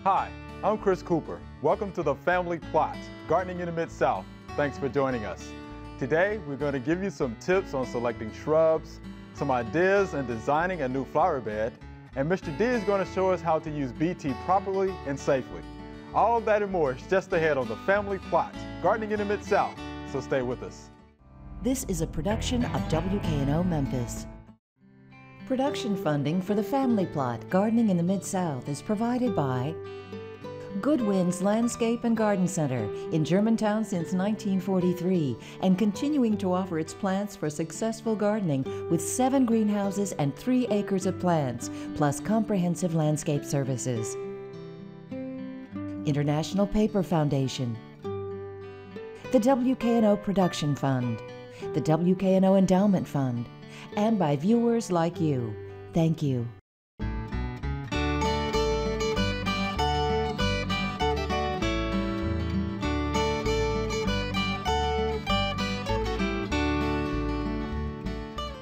Hi, I'm Chris Cooper. Welcome to the Family Plot, Gardening in the Mid-South. Thanks for joining us. Today, we're going to give you some tips on selecting shrubs, some ideas in designing a new flower bed, and Mr. D is going to show us how to use BT properly and safely. All of that and more is just ahead on the Family Plot, Gardening in the Mid-South, so stay with us. This is a production of WKNO Memphis. Production funding for the Family Plot, Gardening in the Mid-South is provided by Goodwin's Landscape and Garden Center in Germantown since 1943 and continuing to offer its plants for successful gardening with 7 greenhouses and 3 acres of plants, plus comprehensive landscape services. International Paper Foundation, the WKNO Production Fund, the WKNO Endowment Fund, and by viewers like you. Thank you.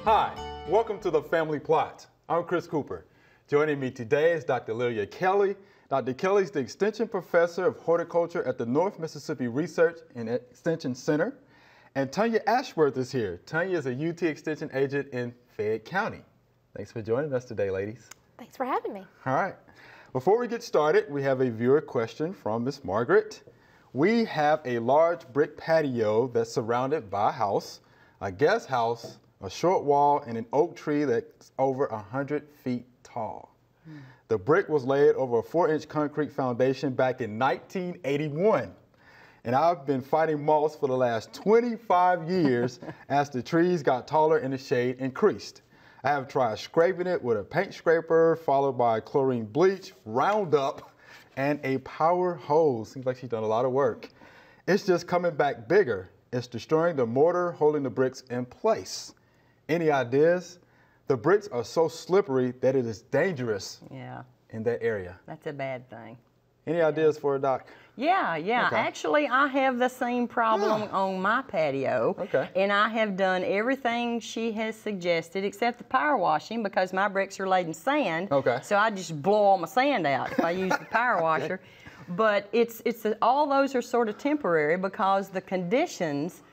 Hi, welcome to the Family Plot. I'm Chris Cooper. Joining me today is Dr. Lilia Kelly. Dr. Kelly is the Extension Professor of Horticulture at the North Mississippi Research and Extension Center. And Tanya Ashworth is here. Tanya is a UT Extension agent in Fayette County. Thanks for joining us today, ladies. Thanks for having me. All right. Before we get started, we have a viewer question from Miss Margaret. We have a large brick patio that's surrounded by a house, a guest house, a short wall, and an oak tree that's over 100 feet tall. The brick was laid over a 4-inch concrete foundation back in 1981. And I've been fighting moths for the last 25 years as the trees got taller and the shade increased. I have tried scraping it with a paint scraper, followed by chlorine bleach, Roundup, and a power hose. Seems like she's done a lot of work. It's just coming back bigger. It's destroying the mortar, holding the bricks in place. Any ideas? The bricks are so slippery that it is dangerous in that area. That's a bad thing. Any ideas for a doc? Yeah. Okay. Actually, I have the same problem on my patio. Okay. And I have done everything she has suggested except the power washing because my bricks are laid in sand. Okay. So I just blow all my sand out if I use the power washer. But all those are sort of temporary because the conditions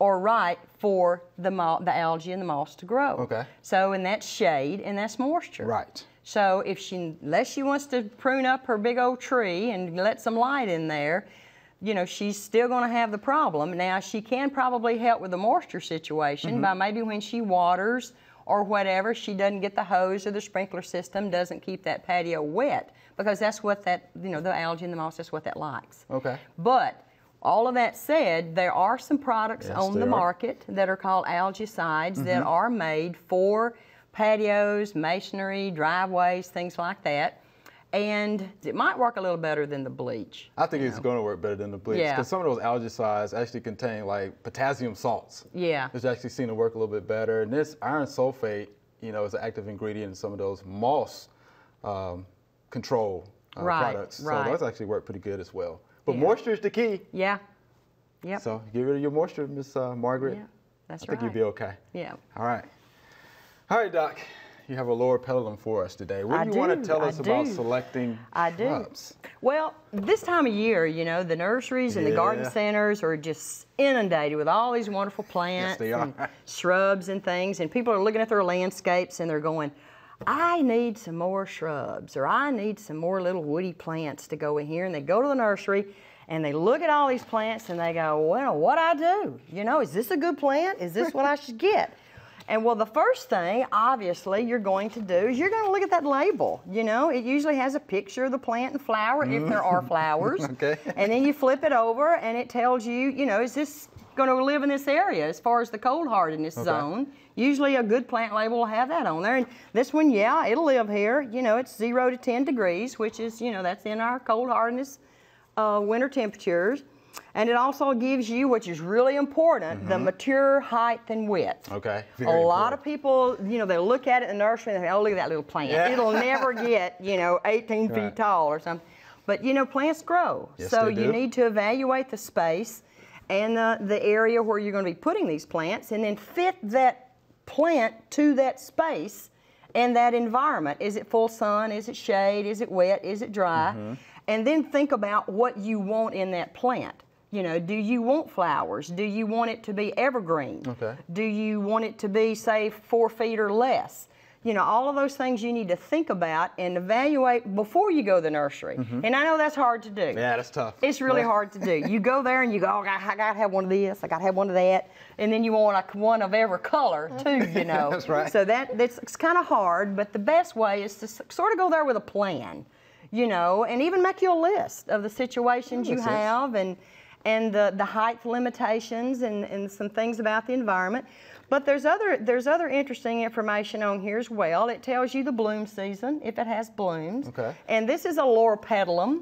are right for the algae and the moss to grow. Okay. So, and that's shade and that's moisture. Right. So unless she wants to prune up her big old tree and let some light in there, you know, she's still going to have the problem. Now, she can probably help with the moisture situation by maybe when she waters or whatever, she doesn't get the hose or the sprinkler system, doesn't keep that patio wet because that's what the algae and the moss, that's what that likes. Okay. But all of that said, there are some products on the market that are called algicides that are made for patios, masonry, driveways, things like that. And it might work a little better than the bleach. I think it's going to work better than the bleach because some of those algicides actually contain like potassium salts. Yeah. Which actually seem to work a little bit better. And this iron sulfate, you know, is an active ingredient in some of those moss control products. So those actually work pretty good as well. But moisture is the key. Yeah. Yep. So get rid of your moisture, Miss Margaret. Yeah, that's right. I think you'll be okay. Yeah. All right. All right, Doc. You have a lower petalum for us today. What do you want to tell us about selecting shrubs? Well, this time of year, you know, the nurseries and the garden centers are just inundated with all these wonderful plants and shrubs and things. And people are looking at their landscapes and they're going, I need some more shrubs or I need some more little woody plants to go in here. And they go to the nursery and they look at all these plants and they go, well, what I do? You know, is this a good plant? Is this what I should get? And well, the first thing, obviously, you're going to do is you're going to look at that label. You know, it usually has a picture of the plant and flower, if there are flowers. Okay. And then you flip it over and it tells you, you know, is this going to live in this area as far as the cold hardiness zone? Usually a good plant label will have that on there. And this one, yeah, it'll live here. You know, it's 0 to 10 degrees, which is, you know, that's in our cold hardness winter temperatures. And it also gives you, which is really important, the mature height and width. Okay. A lot of people, you know, they look at it in the nursery and they say, oh, look at that little plant. Yeah. It'll never get, you know, 18 feet tall or something. But, you know, plants grow. Yes, so they do. you need to evaluate the space and the area where you're going to be putting these plants and then fit that plant to that space and that environment. Is it full sun? Is it shade? Is it wet? Is it dry? And then think about what you want in that plant. You know, do you want flowers? Do you want it to be evergreen? Okay. Do you want it to be, say, 4 feet or less? You know, all of those things you need to think about and evaluate before you go to the nursery. And I know that's hard to do. Yeah, that's tough. It's really hard to do. You go there and you go, oh, I gotta have one of this, I gotta have one of that, and then you want like one of every color too, you know. That's right. So it's kind of hard, but the best way is to sort of go there with a plan, you know, and even make you a list of the situations you have and the height limitations and some things about the environment. But there's other interesting information on here as well. It tells you the bloom season, if it has blooms. Okay. And this is a loropetalum,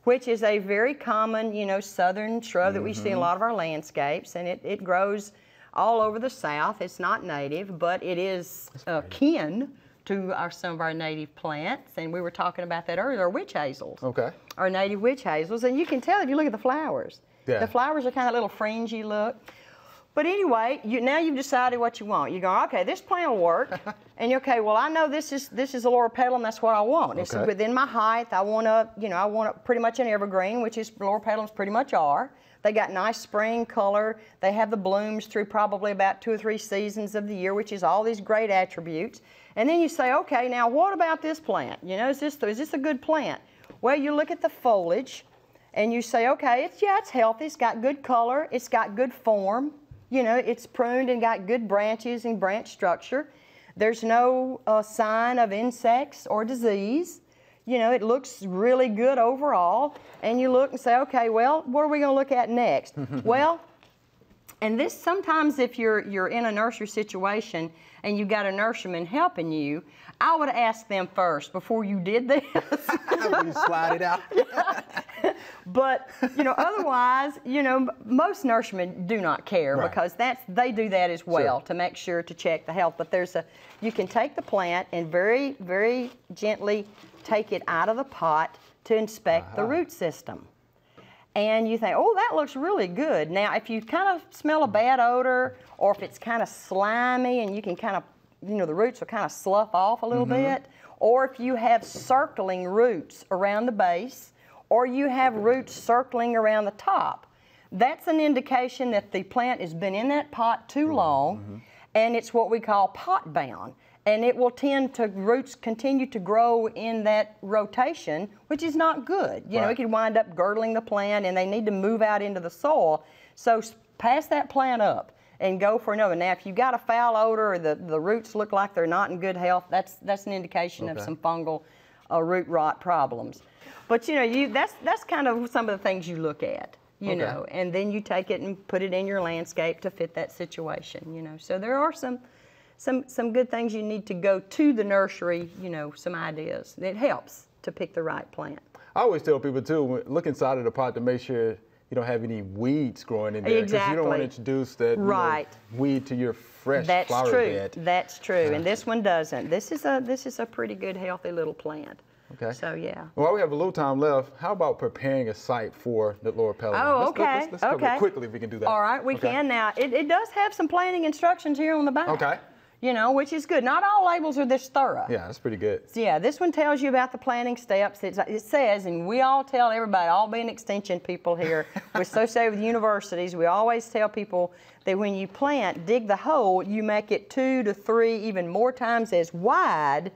which is a very common, you know, southern shrub that we see in a lot of our landscapes, and it grows all over the South. It's not native, but it is kin to some of our native plants, and we were talking about that earlier, witch hazels. Okay. Our native witch hazels, and you can tell if you look at the flowers. Yeah. The flowers are kind of little fringy look. But anyway, now you've decided what you want. You go, okay, this plant will work, and you're okay. Well, I know this is a loropetalum. That's what I want. It's within my height. I want pretty much an evergreen, which is loropetalums pretty much are. They got nice spring color. They have the blooms through probably about 2 or 3 seasons of the year, which is all these great attributes. And then you say, okay, now what about this plant? You know, is this a good plant? Well, you look at the foliage, and you say, okay, it's healthy. It's got good color. It's got good form. You know, it's pruned and got good branches and branch structure. There's no sign of insects or disease. You know, it looks really good overall. And you look and say, okay, well, what are we going to look at next? Well, and this sometimes if you're in a nursery situation and you've got a nurseryman helping you, I would ask them first before you did this. You slide it out. But, you know, otherwise, you know, most nurserymen do not care because they do that as well to make sure to check the health. But you can take the plant and very, very gently take it out of the pot to inspect the root system. And you think, oh, that looks really good. Now, if you kind of smell a bad odor or if it's kind of slimy and you can kind of, you know, the roots will kind of slough off a little bit, or if you have circling roots around the base, or you have roots circling around the top, that's an indication that the plant has been in that pot too long, and it's what we call pot bound. And it will tend to, roots continue to grow in that rotation, which is not good. You know, it could wind up girdling the plant and they need to move out into the soil. So pass that plant up and go for another. Now, if you've got a foul odor or the roots look like they're not in good health, that's an indication of some fungal root rot problems. But you know, that's kind of some of the things you look at, you know, and then you take it and put it in your landscape to fit that situation, you know. So there are some good things you need to go to the nursery, you know, some ideas. It helps to pick the right plant. I always tell people too, look inside of the pot to make sure you don't have any weeds growing in there. Because you don't want to introduce that weed to your fresh flower bed. That's true. And this one doesn't. This is a pretty good, healthy little plant. Okay. So yeah. Well, we have a little time left. How about preparing a site for the loropetalum? Oh, okay. Let's cover it quickly if we can do that. All right, we can. Now, it does have some planting instructions here on the back. Okay. You know, which is good. Not all labels are this thorough. Yeah, that's pretty good. So, yeah, this one tells you about the planting steps. It says, and we all tell everybody, all being extension people here, we're associated with universities, we always tell people that when you plant, dig the hole, you make it 2 to 3, even more times as wide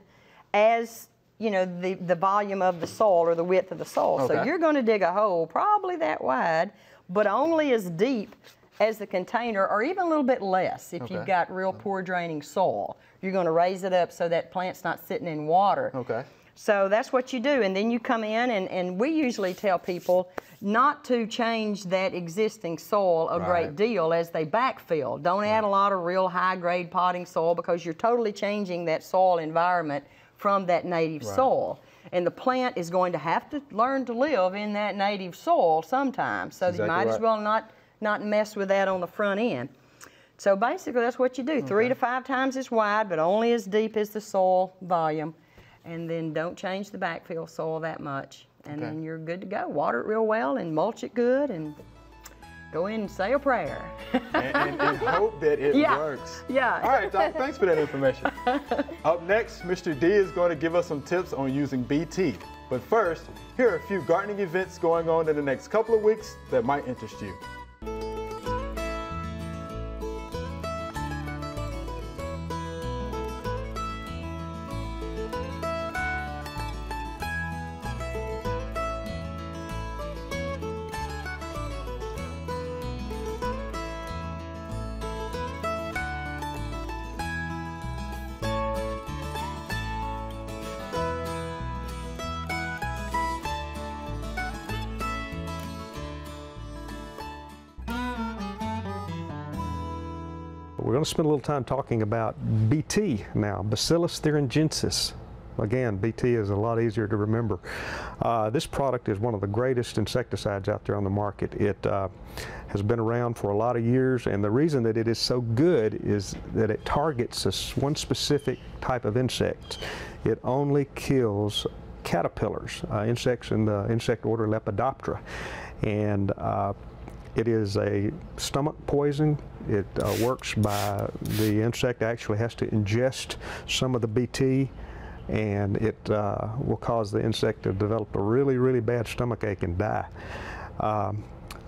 as, you know, the volume of the soil or the width of the soil. Okay. So you're going to dig a hole probably that wide, but only as deep as the container, or even a little bit less if you've got real poor draining soil. You're going to raise it up so that plant's not sitting in water. Okay. So that's what you do, and then you come in, and we usually tell people not to change that existing soil a great deal as they backfill. Don't add a lot of real high-grade potting soil because you're totally changing that soil environment from that native soil. And the plant is going to have to learn to live in that native soil sometime, so you might as well not mess with that on the front end. So basically that's what you do. 3 to 5 times as wide, but only as deep as the soil volume. And then don't change the backfill soil that much. And then you're good to go. Water it real well and mulch it good, and go in and say a prayer. and hope that it works. Yeah. All right, Doc, thanks for that information. Up next, Mr. D is going to give us some tips on using BT. But first, here are a few gardening events going on in the next couple of weeks that might interest you. We're going to spend a little time talking about BT now, Bacillus thuringiensis. Again, BT is a lot easier to remember. This product is one of the greatest insecticides out there on the market. It has been around for a lot of years, and the reason that it is so good is that it targets one specific type of insect. It only kills caterpillars, insects in the insect order Lepidoptera. And it is a stomach poison. It works by the insect actually has to ingest some of the BT, and it will cause the insect to develop a really, really bad stomach ache and die.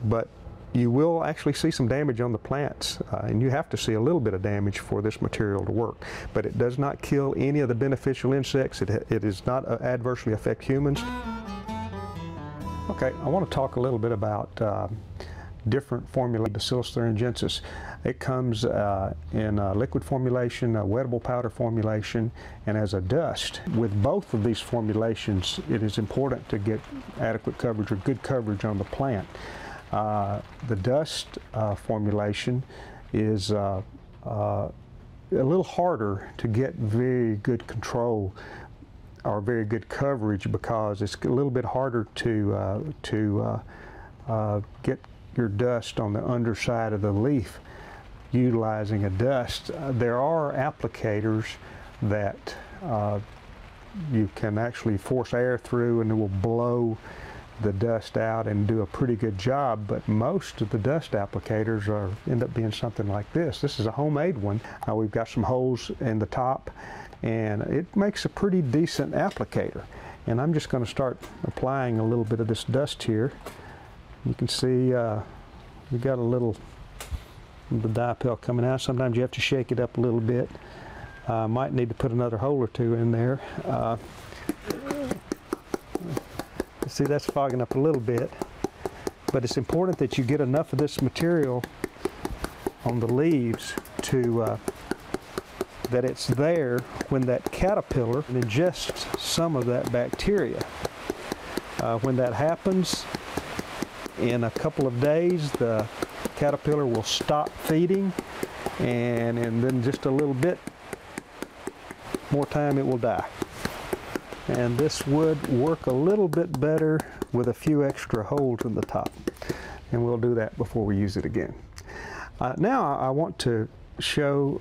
But you will actually see some damage on the plants, and you have to see a little bit of damage for this material to work. But it does not kill any of the beneficial insects. It does not adversely affect humans. Okay, I want to talk a little bit about different formula Bacillus thuringiensis. It comes in a liquid formulation, a wettable powder formulation, and as a dust. With both of these formulations, it is important to get adequate coverage or good coverage on the plant. The dust formulation is a little harder to get very good control or very good coverage because it's a little bit harder to get your dust on the underside of the leaf utilizing a dust. There are applicators that you can actually force air through and it will blow the dust out and do a pretty good job, but most of the dust applicators end up being something like this. This is a homemade one. We've got some holes in the top and it makes a pretty decent applicator. And I'm just going to start applying a little bit of this dust here. You can see we got a little of the dipel coming out. Sometimes you have to shake it up a little bit. Might need to put another hole or two in there. See, that's fogging up a little bit, but it's important that you get enough of this material on the leaves to that it's there when that caterpillar ingests some of that bacteria. When that happens, in a couple of days, the caterpillar will stop feeding, and then just a little bit more time it will die. And this would work a little bit better with a few extra holes in the top. And we'll do that before we use it again. Now I want to show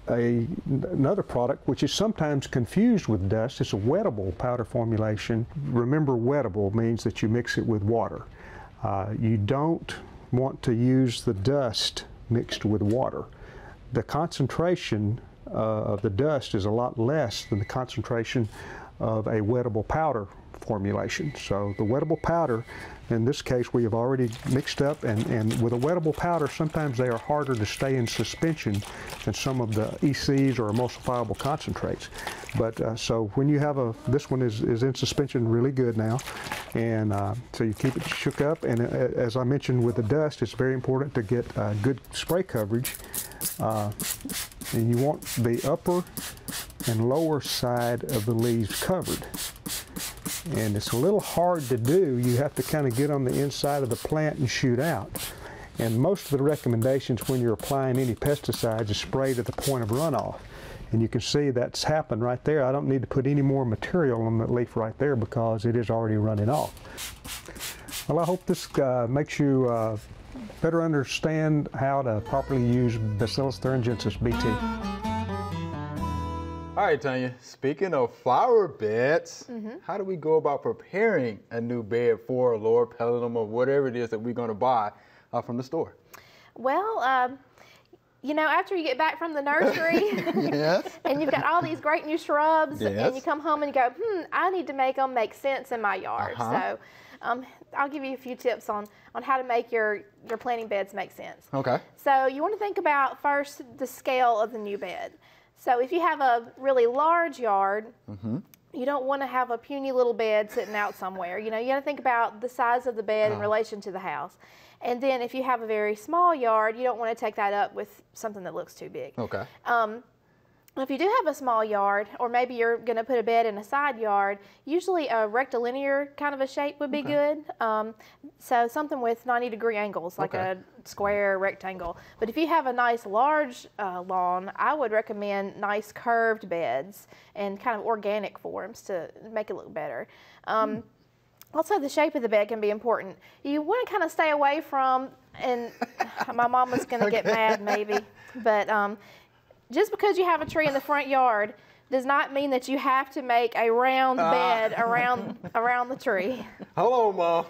another product which is sometimes confused with dust. It's a wettable powder formulation. Remember, wettable means that you mix it with water. You don't want to use the dust mixed with water. The concentration of the dust is a lot less than the concentration of a wettable powder formulation. So the wettable powder, in this case, we have already mixed up, and with a wettable powder, sometimes they are harder to stay in suspension than some of the ECs or emulsifiable concentrates. But so when you have this one is in suspension really good now, and so you keep it shook up, and as I mentioned with the dust, it's very important to get good spray coverage, and you want the upper and lower side of the leaves covered. And it's a little hard to do. You have to kind of get on the inside of the plant and shoot out. And most of the recommendations when you're applying any pesticides is spray to the point of runoff. And you can see that's happened right there. I don't need to put any more material on the leaf right there because it is already running off. Well, I hope this makes you better understand how to properly use Bacillus thuringiensis BT. All right, Tanya, speaking of flower beds, how do we go about preparing a new bed for a Lord Petalum or whatever it is that we're going to buy? from the store? Well, you know, after you get back from the nursery Yes. and you've got all these great new shrubs Yes. and you come home and you go, I need to make them make sense in my yard. Uh-huh. So I'll give you a few tips on how to make your planting beds make sense. Okay. So you want to think about first the scale of the new bed. So if you have a really large yard, you don't want to have a puny little bed sitting out somewhere. You know, you got to think about the size of the bed in relation to the house. And then if you have a very small yard, you don't want to take that up with something that looks too big. Okay. If you do have a small yard, or maybe you're going to put a bed in a side yard, usually a rectilinear kind of a shape would be good. So something with 90-degree angles, like a square rectangle. But if you have a nice large lawn, I would recommend nice curved beds and kind of organic forms to make it look better. Also, the shape of the bed can be important. You want to kind of stay away from, and my mama's going to get mad maybe, but just because you have a tree in the front yard does not mean that you have to make a round bed around the tree. Hello, Mom.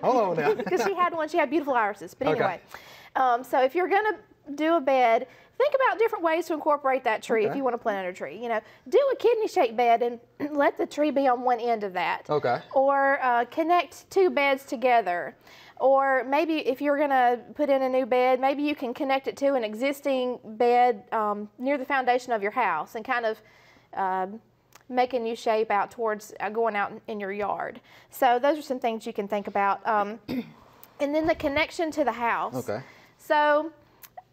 Hold on now. Because she had one, she had beautiful irises. But Okay. anyway, so if you're going to do a bed, think about different ways to incorporate that tree if you want to plant under a tree. You know, do a kidney-shaped bed and let the tree be on one end of that. Okay. Or connect two beds together. Or maybe if you're going to put in a new bed, maybe you can connect it to an existing bed near the foundation of your house and kind of make a new shape out towards going out in your yard. So those are some things you can think about. And then the connection to the house. Okay. So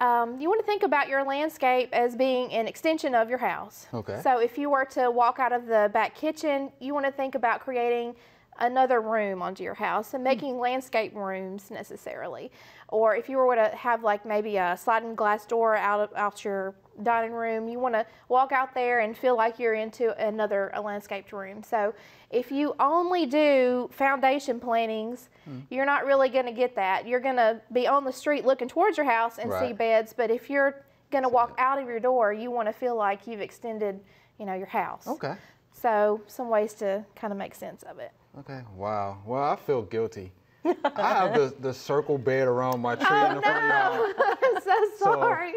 you want to think about your landscape as being an extension of your house. Okay. So if you were to walk out of the back kitchen, you want to think about creating another room onto your house and making landscape rooms necessarily. Or if you were to have like maybe a sliding glass door out your dining room, you want to walk out there and feel like you're into another landscaped room. So if you only do foundation plantings, you're not really going to get that. You're going to be on the street looking towards your house and see beds, but if you're going to walk out of your door, you want to feel like you've extended, you know, your house. Okay. So some ways to kind of make sense of it. Okay. Wow. Well, I feel guilty. I have the circle bed around my tree in the front yard. I'm so sorry.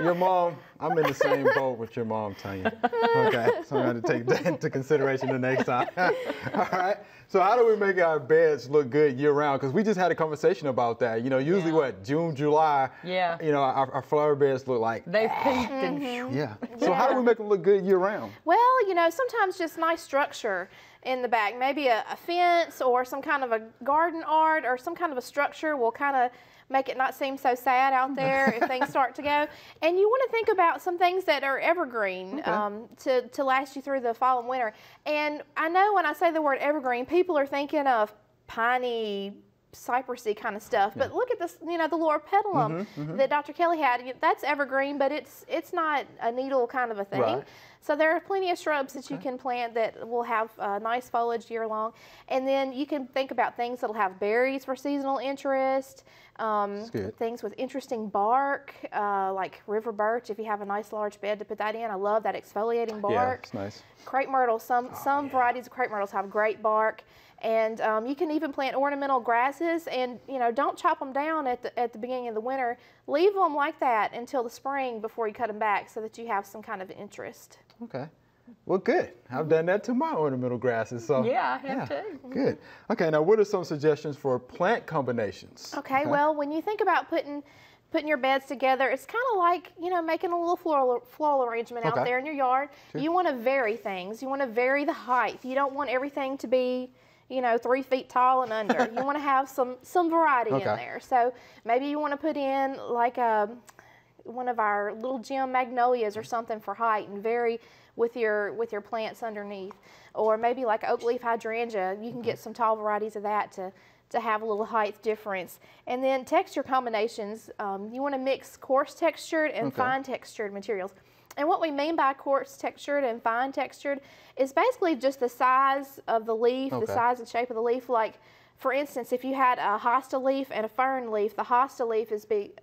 Your mom, I'm in the same boat with your mom, Tanya. Okay, so I'm going to take that into consideration the next time. All right. So how do we make our beds look good year round? Because we just had a conversation about that. You know, usually what, June, July, you know, our flower beds look like. They peaked and Yeah. So how do we make them look good year round? Well, you know, sometimes just nice structure in the back. Maybe a fence or some kind of a garden art or some kind of a structure will kind of make it not seem so sad out there if things start to go. And you want to think about some things that are evergreen to last you through the fall and winter. And I know when I say the word evergreen, people are thinking of piney, cypressy kind of stuff. But look at this, you know, the loropetalum that Dr. Kelly had. That's evergreen, but it's not a needle kind of a thing. Right. So there are plenty of shrubs that you can plant that will have nice foliage year long. And then you can think about things that'll have berries for seasonal interest, things with interesting bark, like river birch, if you have a nice large bed to put that in. I love that exfoliating bark. Yeah, it's nice. Crepe myrtle, some varieties of crepe myrtles have great bark. And you can even plant ornamental grasses, and you know, don't chop them down at the beginning of the winter. Leave them like that until the spring before you cut them back, so that you have some kind of interest. Okay. Well, good. I've done that to my ornamental grasses. So yeah, I have too. Good. Okay. Now, what are some suggestions for plant combinations? Okay. Well, when you think about putting your beds together, it's kind of like, you know, making a little floral arrangement out there in your yard. Sure. You want to vary things. You want to vary the height. You don't want everything to be, you know, 3 feet tall and under. You want to have some variety in there. So maybe you want to put in like one of our little gem magnolias or something for height and vary with your plants underneath. Or maybe like oak leaf hydrangea. You can get some tall varieties of that to have a little height difference. And then texture combinations. You want to mix coarse textured and fine textured materials. And what we mean by coarse textured and fine textured is basically just the size of the leaf, the size and shape of the leaf. Like, for instance, if you had a hosta leaf and a fern leaf, the hosta leaf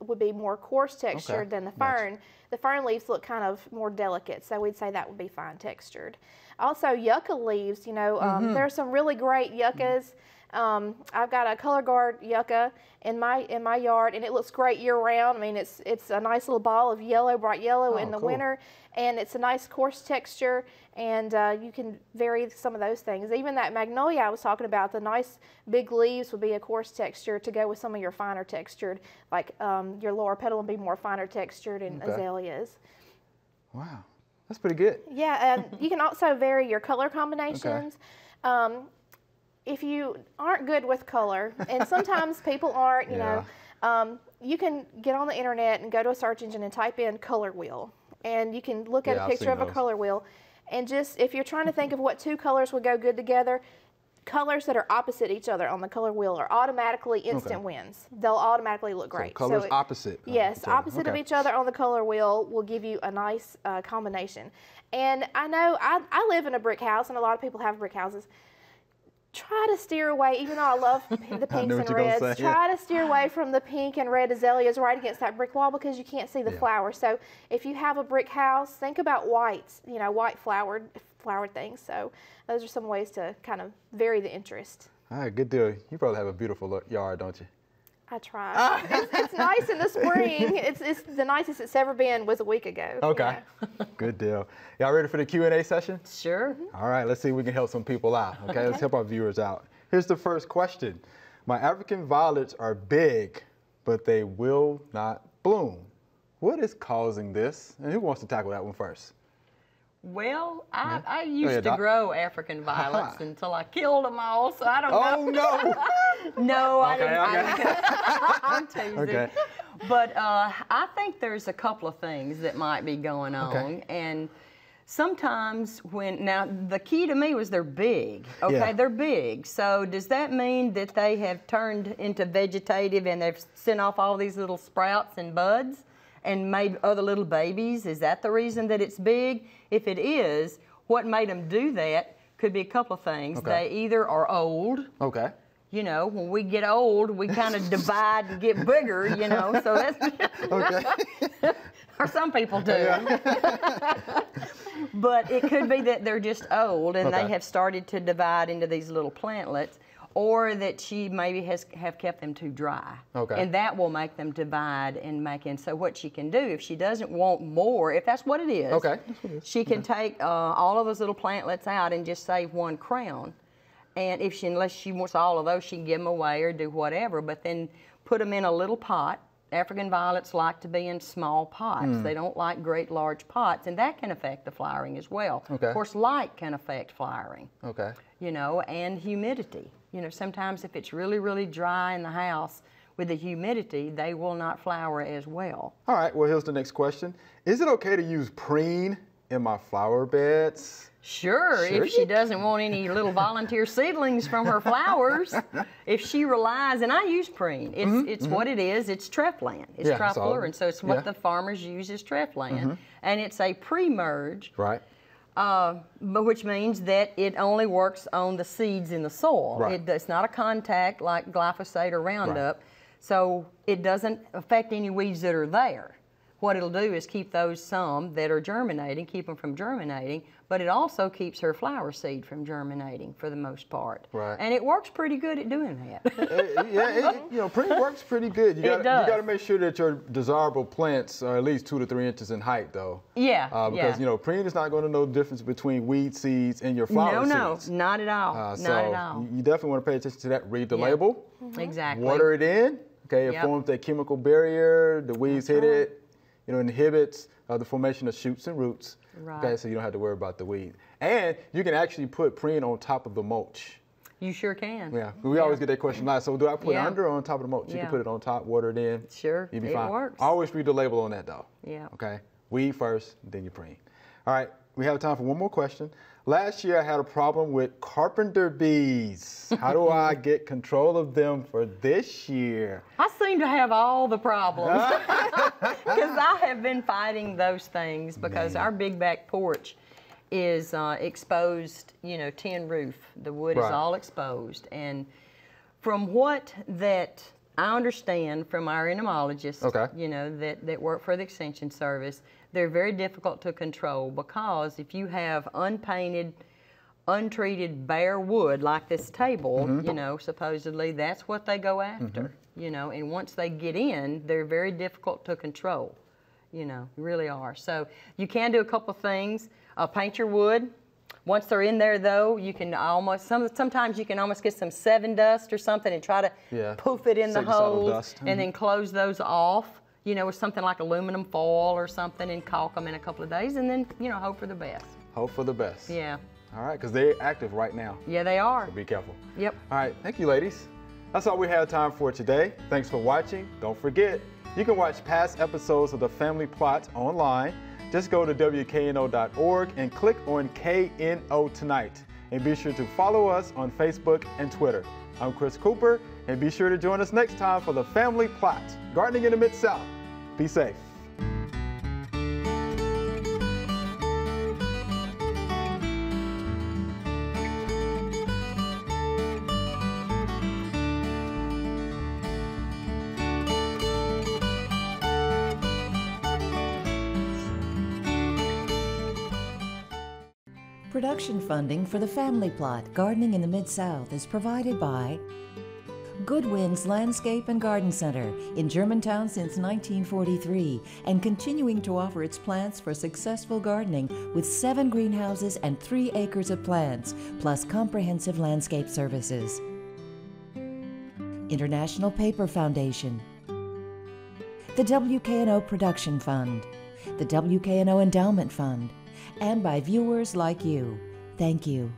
would be more coarse textured than the fern. Gotcha. The fern leaves look kind of more delicate, so we'd say that would be fine textured. Also, yucca leaves, you know, there are some really great yuccas. I've got a Color Guard yucca in my yard, and it looks great year round. I mean, it's a nice little ball of yellow, bright yellow in the winter, and it's a nice coarse texture, and you can vary some of those things. Even that magnolia I was talking about, the nice big leaves would be a coarse texture to go with some of your finer textured, like your lower petal would be more finer textured, and azaleas. Wow, that's pretty good. Yeah, you can also vary your color combinations. If you aren't good with color, and sometimes people aren't, you know, you can get on the internet and go to a search engine and type in color wheel, and you can look at a picture of a color wheel, and just, if you're trying to think of what two colors would go good together, colors that are opposite each other on the color wheel are automatically instant wins. They'll automatically look great. So colors opposite. Yes, opposite of each other on the color wheel will give you a nice combination. And I know I live in a brick house, and a lot of people have brick houses. Try to steer away, even though I love the pinks and reds, try to steer away from the pink and red azaleas right against that brick wall, because you can't see the flowers. So if you have a brick house, think about whites, you know, white flowered things. So those are some ways to kind of vary the interest. All right, good deal. You probably have a beautiful yard, don't you? I try. It's nice in the spring. It's the nicest it's ever been was a week ago. Okay, good deal. Y'all ready for the Q&A session? Sure. All right, let's see if we can help some people out. Okay, let's help our viewers out. Here's the first question. My African violets are big, but they will not bloom. What is causing this? And who wants to tackle that one first? Well, I used to grow African violets until I killed them all, so I don't know. Oh, no. No, I didn't. I'm teasing. Okay. But I think there's a couple of things that might be going on. And sometimes now the key to me was they're big. Okay, they're big. So does that mean that they have turned into vegetative and they've sent off all these little sprouts and buds and made other little babies? Is that the reason that it's big? If it is, what made them do that could be a couple of things. They either are old. Okay. You know, when we get old, we kind of divide and get bigger, you know, so that's... Or some people do. But it could be that they're just old and they have started to divide into these little plantlets, or that she maybe have kept them too dry. And that will make them divide and and so what she can do, if she doesn't want more, if that's what it is, she can take all of those little plantlets out and just save one crown. And unless she wants all of those, she can give them away or do whatever, but then put them in a little pot. African violets like to be in small pots. They don't like great large pots, and that can affect the flowering as well. Of course, light can affect flowering. You know, and humidity. You know, sometimes if it's really, really dry in the house with the humidity, they will not flower as well. All right, well, here's the next question. Is it okay to use preen in my flower beds? Sure, if she doesn't want any little volunteer seedlings from her flowers. If she relies, and I use preen, it's what it is, it's treflan, it's triflorin, so it's what the farmers use as treflan, and it's a pre-merge. Right. But which means that it only works on the seeds in the soil. It's not a contact like glyphosate or Roundup, so it doesn't affect any weeds that are there. What it'll do is keep those some that are germinating, keep them from germinating, but it also keeps her flower seed from germinating for the most part. And it works pretty good at doing that. You know, preen works pretty good. You got to make sure that your desirable plants are at least 2 to 3 inches in height, though. Because you know, preen is not going to know the difference between weed seeds and your flower seeds. No, not at all. Not at all. You definitely want to pay attention to that. Read the label. Exactly. Water it in. Okay, it forms that chemical barrier. The weeds hit it. You know, inhibits the formation of shoots and roots. Okay, so you don't have to worry about the weed. And you can actually put preen on top of the mulch. You sure can. Yeah, we always get that question last. So do I put it under or on top of the mulch? You can put it on top, water it in. Sure, you'll be fine. It works. Always read the label on that though. Okay, weed first, then you preen. All right, we have time for one more question. Last year I had a problem with carpenter bees. How do I get control of them for this year? I seem to have all the problems because I have been fighting those things because our big back porch is exposed, you know, tin roof. The wood is all exposed. And from what that I understand from our entomologists, you know, that work for the Extension Service, they're very difficult to control because if you have unpainted untreated bare wood like this table, you know, supposedly that's what they go after, you know, and once they get in, they're very difficult to control, you know, really are. So you can do a couple things. Paint your wood. Once they're in there though, you can almost, sometimes you can almost get some 7 dust or something and try to poof it in the holes and then close those off, you know, with something like aluminum foil or something and caulk them in a couple of days and then, you know, hope for the best. Hope for the best. Yeah. All right, because they're active right now. Yeah, they are. So be careful. Yep. All right, thank you, ladies. That's all we have time for today. Thanks for watching. Don't forget, you can watch past episodes of The Family Plot online. Just go to WKNO.org and click on KNO Tonight. And be sure to follow us on Facebook and Twitter. I'm Chris Cooper, and be sure to join us next time for The Family Plot, Gardening in the Mid-South. Be safe. Production funding for The Family Plot, Gardening in the Mid-South is provided by Good Winds Landscape and Garden Center in Germantown since 1943 and continuing to offer its plants for successful gardening with 7 greenhouses and 3 acres of plants, plus comprehensive landscape services. International Paper Foundation, the WKNO Production Fund, the WKNO Endowment Fund, and by viewers like you. Thank you.